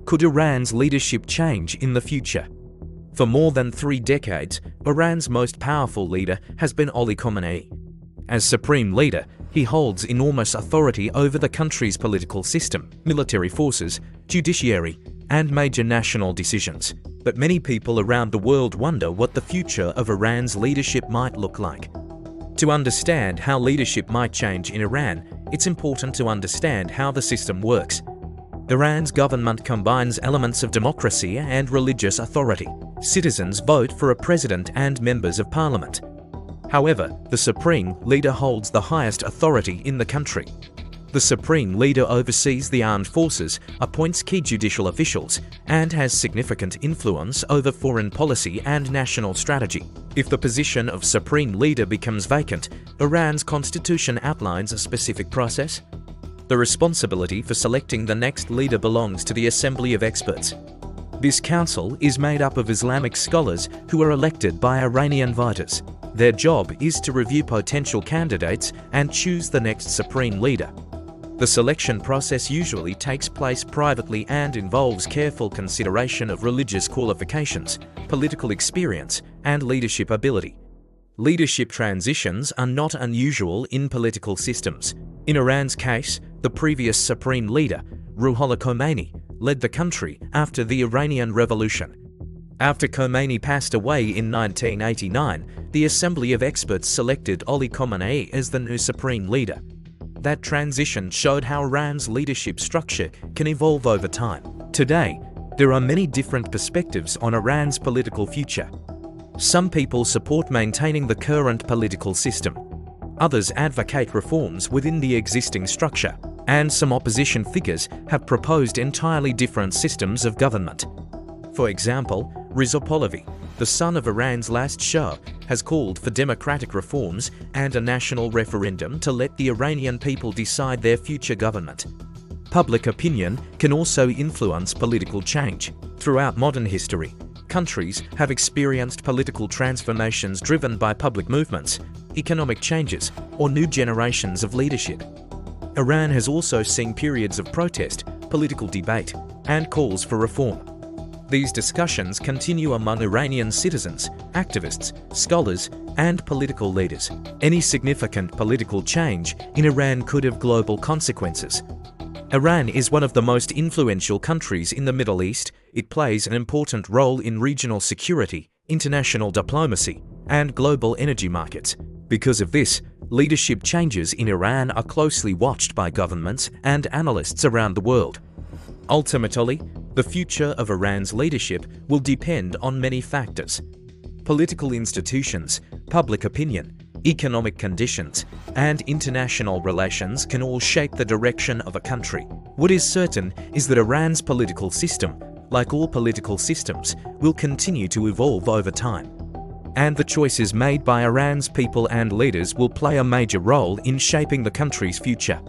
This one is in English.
Could Iran's leadership change in the future? For more than 3 decades, Iran's most powerful leader has been Ali Khamenei. As supreme leader, he holds enormous authority over the country's political system, military forces, judiciary, and major national decisions. But many people around the world wonder what the future of Iran's leadership might look like. To understand how leadership might change in Iran, it's important to understand how the system works. Iran's government combines elements of democracy and religious authority. Citizens vote for a president and members of parliament. However, the supreme leader holds the highest authority in the country. The supreme leader oversees the armed forces, appoints key judicial officials, and has significant influence over foreign policy and national strategy. If the position of supreme leader becomes vacant, Iran's constitution outlines a specific process. The responsibility for selecting the next leader belongs to the Assembly of Experts. This council is made up of Islamic scholars who are elected by Iranian voters. Their job is to review potential candidates and choose the next supreme leader. The selection process usually takes place privately and involves careful consideration of religious qualifications, political experience, and leadership ability. Leadership transitions are not unusual in political systems. In Iran's case, the previous supreme leader, Ali Khamenei, led the country after the Iranian Revolution. After Khomeini passed away in 1989, the Assembly of Experts selected Ali Khamenei as the new supreme leader. That transition showed how Iran's leadership structure can evolve over time. Today, there are many different perspectives on Iran's political future. Some people support maintaining the current political system. Others advocate reforms within the existing structure, and some opposition figures have proposed entirely different systems of government. For example, Reza Pahlavi, the son of Iran's last Shah, has called for democratic reforms and a national referendum to let the Iranian people decide their future government. Public opinion can also influence political change. Throughout modern history, countries have experienced political transformations driven by public movements, economic changes, or new generations of leadership. Iran has also seen periods of protest, political debate, and calls for reform. These discussions continue among Iranian citizens, activists, scholars, and political leaders. Any significant political change in Iran could have global consequences. Iran is one of the most influential countries in the Middle East. It plays an important role in regional security, international diplomacy, and global energy markets. Because of this, leadership changes in Iran are closely watched by governments and analysts around the world. Ultimately, the future of Iran's leadership will depend on many factors. Political institutions, public opinion, economic conditions, and international relations can all shape the direction of a country. What is certain is that Iran's political system, like all political systems, will continue to evolve over time. And the choices made by Iran's people and leaders will play a major role in shaping the country's future.